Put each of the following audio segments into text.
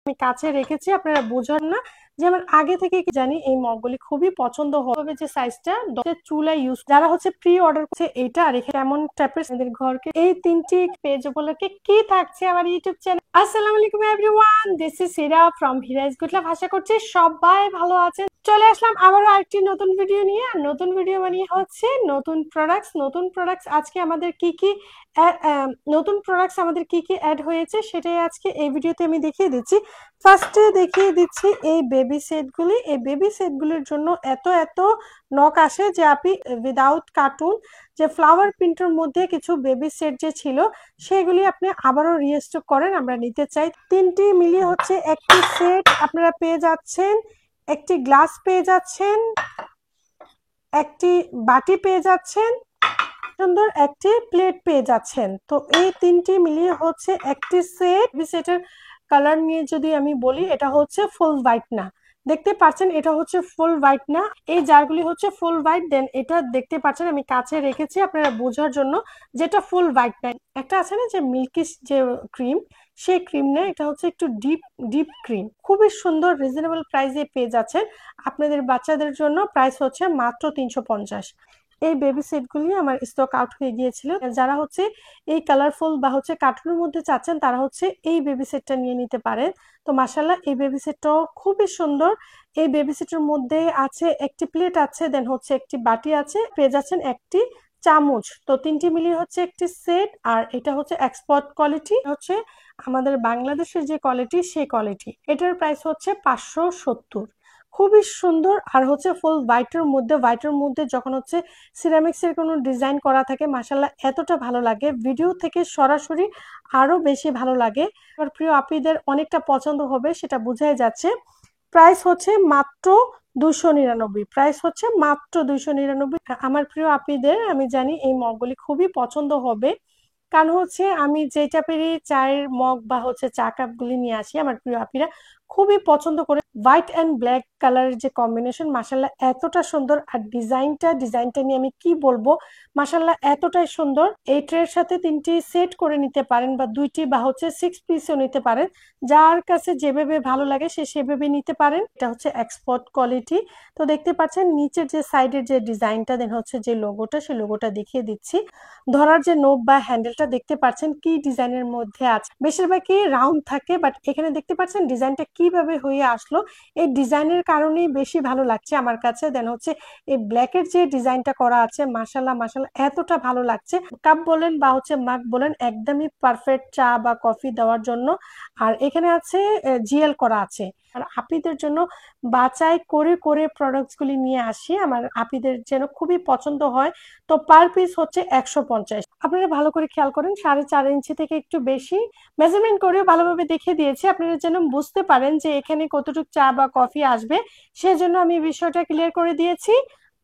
আমি কাছে রেখেছি, আপনারা বোঝার না যে আমার আগে থেকে কি জানি এই মগগুলি খুবই পছন্দ হবে। যে সাইজটা চুলা ইউজ যারা হচ্ছে প্রি অর্ডার করছে এটা রেখে কেমন টাইপের আমাদের ঘরকে এই তিনটি পেজ উপলক্ষে কি থাকছে আমার ইউটিউব চ্যানেল। আসসালামু আলাইকুম everyone, this is Hira from Hira's good love. আশা করছি সবাই ভালো আছেন। চলে আসলাম আবারও আরেকটি নতুন ভিডিও নিয়ে। আর নতুন ভিডিও মানে হচ্ছে নতুন প্রোডাক্টস আজকে আমাদের কি কি নতুন প্রোডাক্টস আমাদের কি কি অ্যাড হয়েছে সেটাই আজকে এই ভিডিওতে আমি দেখিয়ে দিচ্ছি। ফার্স্টে দেখিয়ে দিচ্ছি এই বেবি সেটগুলি। এই বেবি সেটগুলির জন্য এত এত নক আসে যে আপনি উইদাউট কার্টুন যে ফ্লাওয়ার প্রিন্টের মধ্যে কিছু বেবি সেট যে ছিল সেগুলি আপনি আবারও রিস্টক করেন, আমরা নিতে চাই। তিনটি মিলিয়ে হচ্ছে একটি সেট আপনারা পেয়ে যাচ্ছেন, একটি গ্লাস পেয়ে যাচ্ছেন, একটি বাটি পেয়ে যাচ্ছেন, সুন্দর একটি প্লেট পেয়ে যাচ্ছেন। তো এই তিনটি মিলিয়ে হচ্ছে একটি সেট। সেটের কালার নিয়ে যদি আমি বলি, এটা হচ্ছে ফুল হোয়াইট না, দেখতে পাচ্ছেন এটা হচ্ছে ফুল হোয়াইট না। এই জারগুলি হচ্ছে ফুল হোয়াইট, দেন এটা দেখতে পাচ্ছেন আমি কাছে রেখেছি আপনারা বোঝার জন্য যেটা ফুল হোয়াইট না। একটা আছে না যে মিল্কিশ যে ক্রিম, সেই ক্রিম না, এটা হচ্ছে একটু ডিপ ডিপ ক্রিম। খুবই সুন্দর রিজনেবল প্রাইসে পেয়ে যাচ্ছেন। আপনাদের বাচ্চাদের জন্য প্রাইস হচ্ছে মাত্র 350। এই বেবি সেটগুলি আমার স্টক আউট হয়ে গিয়েছিল। যারা হচ্ছে এই কালারফুল বা হচ্ছে কার্টুনের মধ্যে চাচ্ছেন তারা হচ্ছে এই বেবি সেটটা নিয়ে নিতে পারেন। তো মাশাল্লাহ এই বেবি সেটটাও খুবই সুন্দর। এই বেবি সেটের মধ্যে আছে একটি প্লেট আছে, দেন হচ্ছে একটি বাটি আছে, পেয়ে যাচ্ছেন একটি চামচ। তো তিনটি মিলিয়ে হচ্ছে একটি সেট। আর এটা হচ্ছে এক্সপোর্ট কোয়ালিটি, হচ্ছে আমাদের বাংলাদেশের যে কোয়ালিটি সেই কোয়ালিটি। এটার প্রাইস হচ্ছে 570। খুবই সুন্দর। আর হচ্ছে ফুল হোয়াইটের মধ্যে যখন হচ্ছে সিরামিক্স এর কোনো ডিজাইন করা থাকে মাশাল্লাহ এতটা ভালো লাগে, ভিডিও থেকে সরাসরি আরো বেশি ভালো লাগে। আমার প্রিয় আপীদের অনেকটা পছন্দ হবে সেটা বোঝাই যাচ্ছে। প্রাইস হচ্ছে মাত্র 299, প্রাইস হচ্ছে মাত্র 299। আমার প্রিয় আপীদের আমি জানি এই মগগুলি খুবই পছন্দ হবে, কারণ হচ্ছে আমি যে টাইপেরই চায়ের মগ বা হচ্ছে চা কাপ গুলি নিয়ে আসি আমার প্রিয় আপীরা খুবই পছন্দ করে। হোয়াইট অ্যান্ড ব্ল্যাক কালারের যে কম্বিনেশন মাশাল্লাহ এতটা সুন্দর। আর ডিজাইনটা নিয়ে আমি কি বলবো, মাশাল্লাহ এতটাই সুন্দর। এই ট্রের সাথে তিনটি সেট করে নিতে পারেন বা দুইটি বা হচ্ছে 6 পিসও নিতে পারেন, যার কাছে যেভাবে ভালো লাগে সে সেভাবে নিতে পারেন। এটা হচ্ছে এক্সপোর্ট কোয়ালিটি। তো দেখতে পাচ্ছেন নিচের যে সাইডের যে ডিজাইনটা, দেন হচ্ছে যে লোগোটা, সেই লোগোটা দেখিয়ে দিচ্ছি। ধরার যে নোব বা হ্যান্ডেলটা দেখতে পাচ্ছেন কি ডিজাইনের মধ্যে আছে, বেশিরভাগই রাউন্ড থাকে, বাট এখানে দেখতে পাচ্ছেন ডিজাইনটা কিভাবে হয়ে আসলো। এই ডিজাইনের কারণেই বেশি ভালো লাগছে আমার কাছে। দেন হচ্ছে এই ব্ল্যাকের যে ডিজাইনটা করা আছে মাশাল্লাহ মাশাল্লাহ এতটা ভালো লাগছে। কাপ বলেন বা হচ্ছে মাগ বলেন একদমই পারফেক্ট চা বা কফি দেওয়ার জন্য। আর এখানে আছে জিএল করা আছে। আর আপীদের জন্য বাছাই করে করে প্রোডাক্টস গুলি নিয়ে আসি আমার আপীদের যেন খুবই পছন্দ হয়। তো পার পিস হচ্ছে 150। আপনারা ভালো করে খেয়াল করেন, 4.5 ইঞ্চি থেকে একটু বেশি মেজারমেন্ট করেও ভালোভাবে দেখিয়ে দিয়েছি আপনারা যেন বুঝতে পারেন যে এখানে কতটুকু চা বা কফি আসবে, সেজন্য আমি বিষয়টা ক্লিয়ার করে দিয়েছি।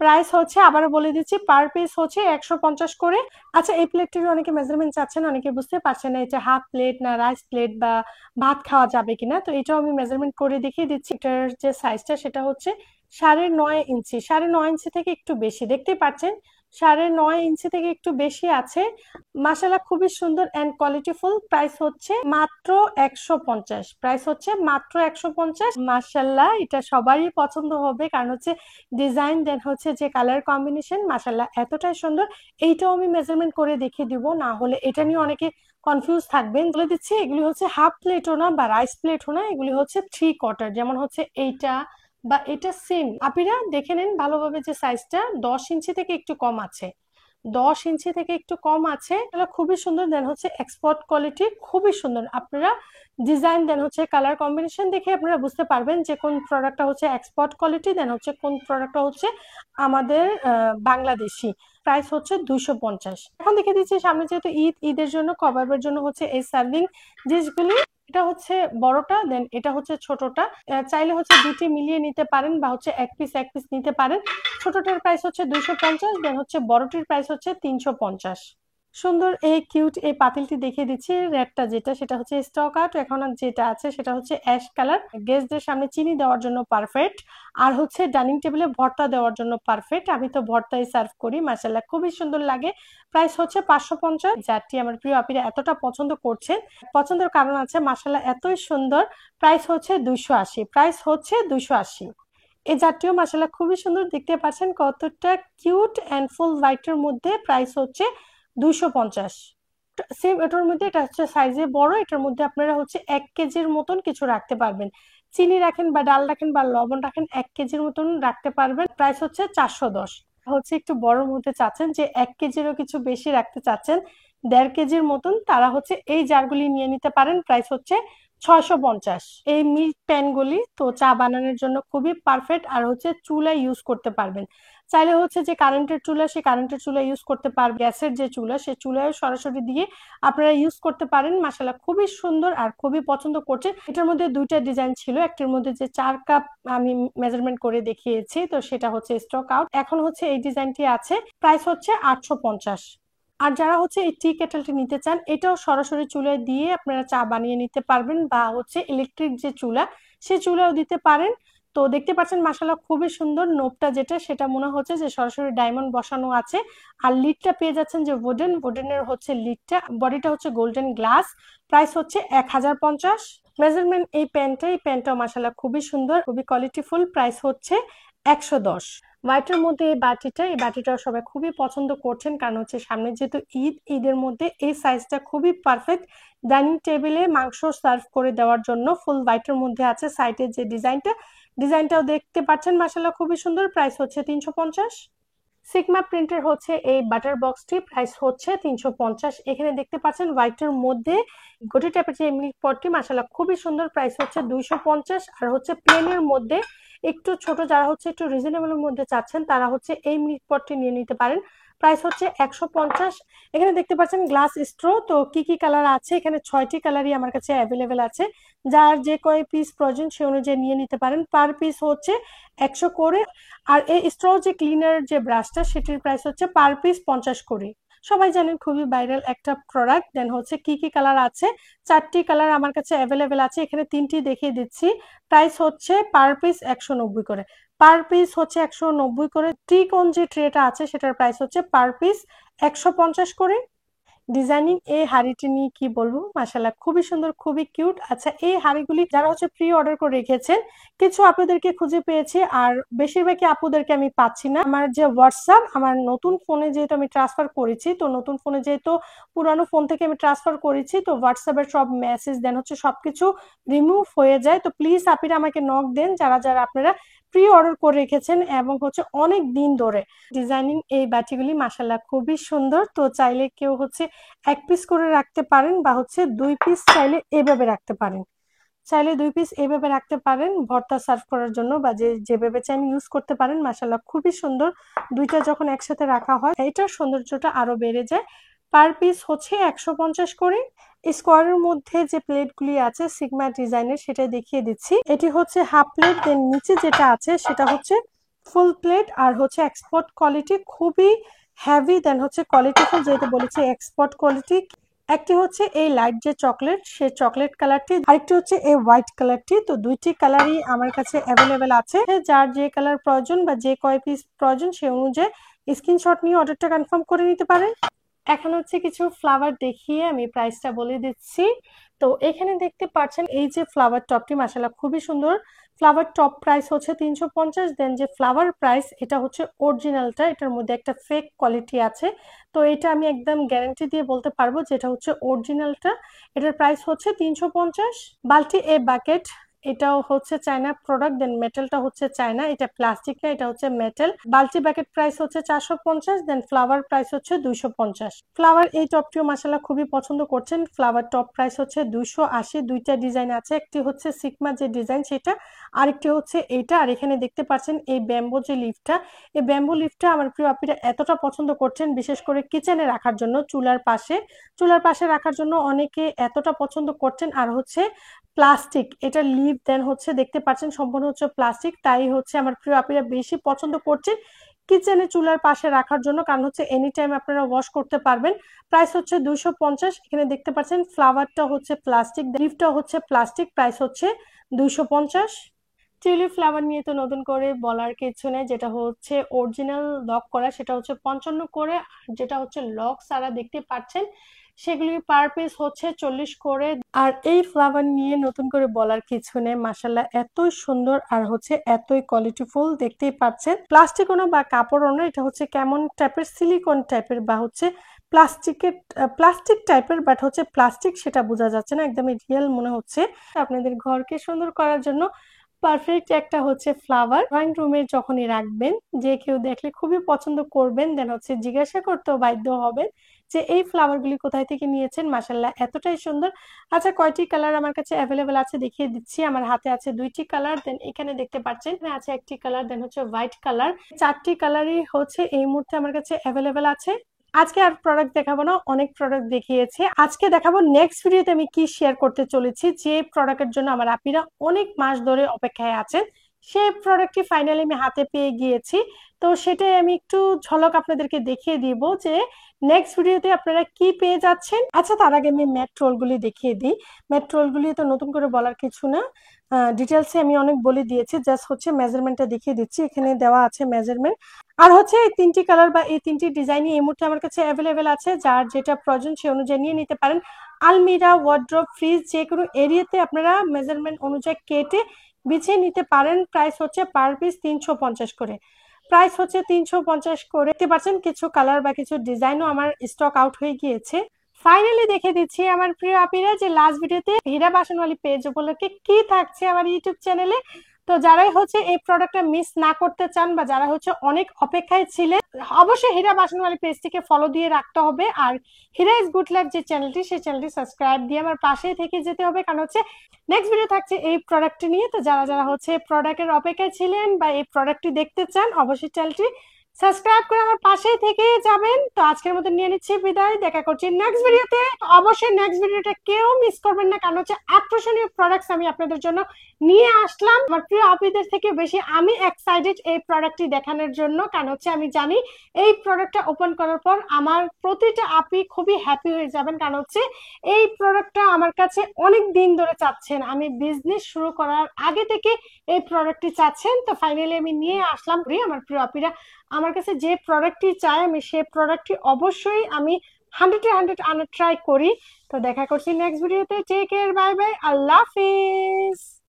প্রাইস হচ্ছে আবারও বলে দিচ্ছি, পার পিস হচ্ছে 150 করে। আচ্ছা, এই প্লেটটির অনেকে মেজারমেন্ট চাচ্ছেন, অনেকে বুঝতে পারছেন না এটা হাফ প্লেট না রাইস প্লেট বা ভাত খাওয়া যাবে কিনা। তো এটাও আমি মেজারমেন্ট করে দেখিয়ে দিচ্ছি। এটার যে সাইজটা সেটা হচ্ছে 9.5 ইঞ্চি, 9.5 ইঞ্চি থেকে একটু বেশি দেখতে পাচ্ছেন, 9.5 ইঞ্চি থেকে একটু বেশি আছে। মাশাআল্লাহ খুবই সুন্দর এন্ড কোয়ালিটিফুল। প্রাইস হচ্ছে মাত্র 150, প্রাইস হচ্ছে মাত্র 150। মাশাআল্লাহ এটা সবারই পছন্দ হবে, কারণ হচ্ছে ডিজাইন দেন হচ্ছে যে কালার কম্বিনেশন মাশাআল্লাহ এতটাই সুন্দর। এইটাও আমি মেজারমেন্ট করে দেখিয়ে দিব, না হলে এটা নিয়ে অনেকে কনফিউজ থাকবেন। বলে দিচ্ছি এগুলি হচ্ছে হাফ প্লেটও না বা রাইস প্লেটও না, এগুলি হচ্ছে 3/4, যেমন হচ্ছে এইটা বা এটা সেম। আপনারা দেখে নেন ভালোভাবে যে সাইজটা 10 ইঞ্চি থেকে একটু কম আছে, 10 ইঞ্চি থেকে একটু কম আছে। এটা খুবই সুন্দর, দেন হচ্ছে এক্সপোর্ট কোয়ালিটি, খুবই সুন্দর। আপনারা ডিজাইন দেন হচ্ছে কালার কম্বিনেশন দেখে আপনারা বুঝতে পারবেন যে কোন প্রোডাক্টটা হচ্ছে এক্সপোর্ট কোয়ালিটি, দেন হচ্ছে কোন প্রোডাক্টটা হচ্ছে আমাদের বাংলাদেশি। প্রাইস হচ্ছে 250। এখন দেখে দিচ্ছি সামনে যেহেতু ঈদের জন্য কবাবের জন্য হচ্ছে এই সার্ভিং ডিশগুলি। এটা হচ্ছে বড়টা, দেন এটা হচ্ছে ছোটটা। চাইলে হচ্ছে দুটি মিলিয়ে নিতে পারেন বা হচ্ছে এক পিস নিতে পারেন। ছোটটার প্রাইস হচ্ছে 250, দেন হচ্ছে বড়টির প্রাইস হচ্ছে 350। সুন্দর এই কিউট এই পাতিলটি দেখিয়ে দিচ্ছি। রেডটা যেটা সেটা হচ্ছে স্টক আউট। এখন আর যেটা আছে সেটা হচ্ছে অ্যাশ কালার। গেস্টদের সামনে চিনি দেওয়ার জন্য পারফেক্ট। আর হচ্ছে ডাইনিং টেবিলে ভর্তা দেওয়ার জন্য পারফেক্ট। আমি তো ভর্তাই সার্ভ করি, মাশাআল্লাহ খুবই সুন্দর লাগে। প্রাইস হচ্ছে 550। জারটি আমার প্রিয় আপিরা এতটা পছন্দ করছেন, পছন্দের কারণ আছে, মাশাআল্লাহ এতই সুন্দর। প্রাইস হচ্ছে 280, প্রাইস হচ্ছে 280। এই জারটিও মাশাআল্লাহ খুবই সুন্দর, দেখতে পাচ্ছেন কতটা কিউট অ্যান্ড ফুল হোয়াইটের মধ্যে। প্রাইস হচ্ছে 250। সেম এটার মধ্যে এটা হচ্ছে সাইজে বড়, এটার মধ্যে আপনারা হচ্ছে 1 কেজির মতন কিছু রাখতে পারবেন। চিনি রাখেন বা ডাল রাখেন বা লবণ রাখেন, 1 কেজির মতন রাখতে পারবেন। প্রাইস হচ্ছে 410। হচ্ছে একটু বড়র মধ্যে চাচ্ছেন যে 1 কেজিরও কিছু বেশি রাখতে চাচ্ছেন, 1.5 কেজির মতন, তারা হচ্ছে এই জারগুলি নিয়ে নিতে পারেন। প্রাইস হচ্ছে 650। এই মিল্ক প্যানগুলি তো চা বানানোর জন্য খুবই পারফেক্ট, আর হচ্ছে চুলা ইউজ করতে পারবেন। চাইলে হচ্ছে যে কারেন্টের চুলা, সে কারেন্টের চুলা ইউজ করতে পারবে, গ্যাসের যে চুলা সে চুলায় সরাসরি দিয়ে আপনারা ইউজ করতে পারেন। মাশাআল্লাহ খুবই সুন্দর আর খুবই পছন্দ করছে। এটার মধ্যে দুইটা ডিজাইন ছিল, একটির মধ্যে যে 4 কাপ আমি মেজারমেন্ট করে দেখিয়েছি, তো সেটা হচ্ছে স্টক আউট। এখন হচ্ছে এই ডিজাইনটি আছে, প্রাইস হচ্ছে 850। আর যারা হচ্ছে এই টি কেটেলটি নিতে চান, এটাও সরাসরি চুলায় দিয়ে আপনারা চা বানিয়ে নিতে পারবেন, বা হচ্ছে ইলেকট্রিক যে চুলা সে চুলাও দিতে পারেন। তো দেখতে পাচ্ছেন মাশাআল্লাহ খুবই সুন্দর। নোবটা যেটা সেটা মনে হচ্ছে যে সরাসরি ডায়মন্ড বসানো আছে। আর লিডটা পেয়ে যাচ্ছেন যে উডেনের হচ্ছে লিডটা, বডিটা হচ্ছে গোল্ডেন গ্লাস। প্রাইস হচ্ছে 1050। মেজারমেন্ট এই প্যান্টটাও মাশাআল্লাহ খুবই সুন্দর, খুবই কোয়ালিটিফুল। প্রাইস হচ্ছে 110। হোয়াইটের মধ্যে এই বাটিটাও সবাই খুবই পছন্দ করছেন, কারণ হচ্ছে সামনে যেহেতু ঈদের মধ্যে এই সাইজটা খুবই পারফেক্ট ডাইনিং টেবিলে মাংস সার্ভ করে দেওয়ার জন্য। ফুল হোয়াইটের মধ্যে আছে, সাইডের যে ডিজাইনটাও দেখতে পাচ্ছেন মাশাআল্লাহ খুবই সুন্দর। প্রাইস হচ্ছে 350। সিগমা প্রিন্টের হচ্ছে এই বাটার বক্সটি, প্রাইস হচ্ছে 350। এখানে দেখতে পাচ্ছেন হোয়াইটের মধ্যে গটি টাইপের যে মিল্ক পটটি, মাশাআল্লাহ খুবই সুন্দর। প্রাইস হচ্ছে 250। আর হচ্ছে প্লেনের মধ্যে একটু ছোট, যারা হচ্ছে একটু রিজনেবলের মধ্যে চাচ্ছেন তারা হচ্ছে এই মিল্ক পটটি নিয়ে নিতে পারেন। প্রাইস হচ্ছে 150। এখানে দেখতে পাচ্ছেন গ্লাস স্ট্র। তো কি কি কালার আছে, এখানে 6টি কালারই আমার কাছে অ্যাভেলেবেল আছে। যার যে কয় পিস প্রয়োজন সে অনুযায়ী নিয়ে নিতে পারেন। পার পিস হচ্ছে 100 করে। আর এই স্ট্র যে ক্লিনার যে ব্রাশটা সেটির প্রাইস হচ্ছে পার পিস 50 করে। সবাই জানেন খুবই ভাইরাল একটা প্রোডাক্ট। দেন হচ্ছে কি কি কালার আছে, 4টি কালার আমার কাছে অ্যাভেলেবেল আছে, এখানে 3টি দেখিয়ে দিচ্ছি। প্রাইস হচ্ছে পার পিস 190 করে। পার পিস হচ্ছে 190 করে। ত্রিকোণ যে ট্রেটা আছে সেটার প্রাইস হচ্ছে পার পিস 150 করে। ডিজাইনিং এই হাড়িটি নিয়ে কি বলবো, মাশাআল্লাহ খুবই সুন্দর, খুবই কিউট। আচ্ছা, এই হাড়িগুলি যারা হচ্ছে প্রি অর্ডার করে রেখেছেন, কিছু আপুদেরকে খুঁজে পেয়েছি, আর বেশিরভাগই আপুদেরকে আমি পাচ্ছি না। আমার যে হোয়াটসঅ্যাপ, আমার নতুন ফোনে যেহেতু আমি ট্রান্সফার করেছি, তো নতুন ফোনে যেহেতু পুরানো ফোন থেকে আমি ট্রান্সফার করেছি, তো হোয়াটসঅ্যাপের সব মেসেজ দেন হচ্ছে সবকিছু রিমুভ হয়ে যায়। তো প্লিজ আপিরা আমাকে নক দেন, যারা যারা আপনারা প্রি অর্ডার করে রেখেছেন এবং হচ্ছে অনেক দিন ধরে। ডিজাইনিং এই বাটিগুলি মাশাআল্লাহ খুবই সুন্দর। তো চাইলে কেউ হচ্ছে 1 পিস করে রাখতে পারেন, বা হচ্ছে 2 পিস চাইলে এইভাবে রাখতে পারেন। চাইলে 2 পিস এইভাবে রাখতে পারেন ভর্তা সার্ভ করার জন্য, বা যেভাবে চাইন ইউজ করতে পারেন। মাশাআল্লাহ খুবই সুন্দর। দুইটা যখন একসাথে রাখা হয় এটার সৌন্দর্যটা আরো বেড়ে যায়। পার পিস হচ্ছে 150 করে। স্কোয়ারের মধ্যে যে প্লেটগুলি আছে সিগমা ডিজাইনের, সেটা দেখিয়ে দিচ্ছি। এটি হচ্ছে হাফ প্লেট, দেন নিচে যেটা আছে সেটা হচ্ছে ফুল প্লেট। আর হচ্ছে এক্সপোর্ট কোয়ালিটি, খুবই হেভি, দেন হচ্ছে কোয়ালিটিফুল, যেহেতু বলেছি এক্সপোর্ট কোয়ালিটি। একটি হচ্ছে এই লাইট যে চকলেট, সে চকলেট কালারটি, আরেকটি হচ্ছে এই হোয়াইট কালারটি। তো দুইটি কালারই আমার কাছে অ্যাভেলেবেল আছে। যার যে কালার প্রয়োজন বা যে কয় পিস প্রয়োজন সে অনুযায়ী স্ক্রিনশট নিয়ে অর্ডারটা কনফার্ম করে নিতে পারেন। এখন হচ্ছে কিছু ফ্লাওয়ার দেখিয়ে আমি প্রাইসটা বলে দিচ্ছি। তো এখানে দেখতে পাচ্ছেন এই যে ফ্লাওয়ার টপটি, মাশাআল্লাহ খুবই সুন্দর। ফ্লাওয়ার টপ প্রাইস হচ্ছে 350। দেন যে ফ্লাওয়ার প্রাইস, এটা হচ্ছে অরিজিনালটা, এটার মধ্যে একটা ফেক কোয়ালিটি আছে। তো এটা আমি একদম গ্যারান্টি দিয়ে বলতে পারবো যেটা হচ্ছে অরিজিনালটা। এটার প্রাইস হচ্ছে 350। বালতি এ বাকেট, এটাও হচ্ছে চায়না প্রোডাক্ট। দেন মেটালটা হচ্ছে চায়না, এটা প্লাস্টিক না, এটা হচ্ছে মেটাল। বালতি ব্যাকেট প্রাইস হচ্ছে 450। দেন ফ্লাওয়ার প্রাইস হচ্ছে 250। ফ্লাওয়ার এই টপটিও মাশাআল্লাহ খুবই পছন্দ করছেন। ফ্লাওয়ার টপ প্রাইস হচ্ছে 280। দুইটা ডিজাইন আছে, একটি হচ্ছে সিগমা যে ডিজাইন সেটা, আরেকটি হচ্ছে এইটা। আর এখানে দেখতে পাচ্ছেন এই ব্যাম্বো যে লিফটা, এই ব্যাম্বো লিফটা আমার প্রিয় আপিরা এতটা পছন্দ করছেন, বিশেষ করে কিচেনে রাখার জন্য, চুলার পাশে রাখার জন্য অনেকে এতটা পছন্দ করছেন। আর হচ্ছে প্লাস্টিক, এটা লিভ, দেন হচ্ছে দেখতে পাচ্ছেন সম্পূর্ণ হচ্ছে প্লাস্টিক, তাই হচ্ছে আমার প্রিয় আপিরা বেশি পছন্দ করছে। কিচেনে চুলার পাশে রাখার জন্য, কারণ হচ্ছে এনি টাইম আপনারা ওয়াশ করতে পারবেন। প্রাইস হচ্ছে 250। এখানে দেখতে পাচ্ছেন ফ্লাওয়ারটা হচ্ছে প্লাস্টিক, লিফটা হচ্ছে প্লাস্টিক, প্রাইস হচ্ছে 250। টিউলিপ ফ্লাওয়ার নিয়ে তো নতুন করে বলার কিছু নেই, যেটা হচ্ছে অরিজিনাল লক করা সেটা হচ্ছে 55 করে, আর যেটা হচ্ছে লক সারা দেখতে পাচ্ছেন সেগুলি পার পিস হচ্ছে 40 করে। আর এই ফ্লাওয়ার নিয়ে নতুন করে বলার কিছু নেই, মাশাল্লাহ এতই সুন্দর আর হচ্ছে এতই কোয়ালিটিফুল, দেখতেই পাচ্ছেন প্লাস্টিকও বা কাপড়ও না, এটা হচ্ছে কেমন টাইপের সিলিকন টাইপের বা হচ্ছে প্লাস্টিক টাইপের, বাট হচ্ছে প্লাস্টিক সেটা বোঝা যাচ্ছে না, একদমই রিয়েল মনে হচ্ছে। আপনাদের ঘরকে সুন্দর করার জন্য পারফেক্ট একটা হচ্ছে ফ্লাওয়ার। ড্রয়িং রুমে যখনই রাখবেন, যে কেউ দেখলে খুবই পছন্দ করবেন, দেন হচ্ছে জিজ্ঞাসা করতেও বাধ্য হবেন যে এই ফ্লাওয়ার গুলি কোথায় থেকে নিয়েছেন। মাশাল্লাহ এতটাই সুন্দর। আচ্ছা, কয়টি কালার আমার কাছে অ্যাভেলেবেল আছে দেখিয়ে দিচ্ছি। আমার হাতে আছে 2টি কালার, দেন এখানে দেখতে পাচ্ছেন এখানে আছে 1টি কালার, দেন হচ্ছে হোয়াইট কালার। 4টি কালারই হচ্ছে এই মুহূর্তে আমার কাছে অ্যাভেলেবেল আছে। আজকে আর প্রোডাক্ট দেখাবো না, অনেক প্রোডাক্ট দেখিয়েছে। আজকে দেখাবো নেক্সট ভিডিওতে আমি কি শেয়ার করতে চলেছি, যে প্রোডাক্টের জন্য আমার আপিরা অনেক মাস ধরে অপেক্ষায় আছেন, সেই প্রোডাক্টটি ফাইনালি আমি হাতে পেয়ে গিয়েছি। তো সেটাই আমি একটু ঝলক আপনাদেরকে দেখিয়ে দিব যে নেক্সট ভিডিওতে আপনারা কি পেয়ে যাচ্ছেন। আচ্ছা, তার আগে আমি ম্যাট রোলগুলি দেখিয়ে দিই। ম্যাট রোলগুলি তো নতুন করে বলার কিছু না, ডিটেলসে আমি অনেক বলে দিয়েছি, জাস্ট হচ্ছে মেজারমেন্টটা দেখিয়ে দিচ্ছি। এখানে দেওয়া আছে মেজারমেন্ট। আর হচ্ছে এই 3টি কালার বা এই 3টি ডিজাইনই এই মুহূর্তে আমার কাছে অ্যাভেলেবেল আছে, যার যেটা প্রয়োজন সে অনুযায়ী নিয়ে নিতে পারেন। আলমিরা, ওয়ার্ড্রপ, ফ্রিজ যে কোনো এরিয়াতে আপনারা মেজারমেন্ট অনুযায়ী কেটে বিছিয়ে নিতে পারেন। প্রাইস হচ্ছে পার পিস 350 করে। প্রাইস হচ্ছে 350 করে। দেখতে পাচ্ছেন কিছু কালার বা কিছু ডিজাইনও আমার স্টক আউট হয়ে গিয়েছে। ফাইনালি দেখে দিচ্ছি আমার প্রিয় আপিরা যে লাস্ট ভিডিওতে হীরা বাসনওয়ালি পেজ উপলক্ষে কি থাকছে আমার ইউটিউব চ্যানেলে। তো যারাই হচ্ছে এই প্রোডাক্টটা মিস না করতে চান বা যারা হচ্ছে অনেক অপেক্ষায় ছিলেন, অবশ্যই হীরা বাসনওয়ালি পেজটিকে ফলো দিয়ে রাখতে হবে। আর হীরা ইজ গুড লাইফ যে চ্যানেলটি, সেই চ্যানেলটি সাবস্ক্রাইব দিয়ে আমার পাশেই থেকে যেতে হবে, কারণ হচ্ছে নেক্সট ভিডিও থাকছে এই প্রোডাক্টটি নিয়ে। তো যারা যারা হচ্ছে প্রোডাক্টের অপেক্ষায় ছিলেন বা এই প্রোডাক্টটি দেখতে চান, অবশ্যই চ্যানেলটি সাবস্ক্রাইব করে আমার পাশেই থেকে যাবেন। তো আজকের মতো নিয়ে নিচ্ছি বিদায়, দেখা করছি নেক্সট ভিডিওতে। অবশ্যই নেক্সট ভিডিওটা কেউ মিস করবেন না, কারণ হচ্ছে আকর্ষণীয় প্রোডাক্টস আমি আপনাদের জন্য নিয়ে আসলাম। আমার প্রিয় আপিদের থেকে বেশি আমি এক্সাইটেড এই প্রোডাক্টটি দেখানোর জন্য, কারণ হচ্ছে আমি জানি এই প্রোডাক্টটা ওপেন করার পর আমার প্রতিটা আপি খুবই হ্যাপি হয়ে যাবেন, কারণ হচ্ছে এই প্রোডাক্টটা আমার কাছে অনেক দিন ধরে চাচ্ছেন, আমি বিজনেস শুরু করার আগে থেকে এই প্রোডাক্টটি চাচ্ছেন। তো ফাইনালি আমি নিয়ে আসলাম। আমার প্রিয় আপিরা আমার কাছে যে প্রোডাক্টটি চাই, আমি সেই প্রোডাক্টটি অবশ্যই আমি 100-100 আনার ট্রাই করি। তো দেখা করছি নেক্সট ভিডিওতে। টেক কেয়ার, বাই বাই, আল্লাহ হাফিজ।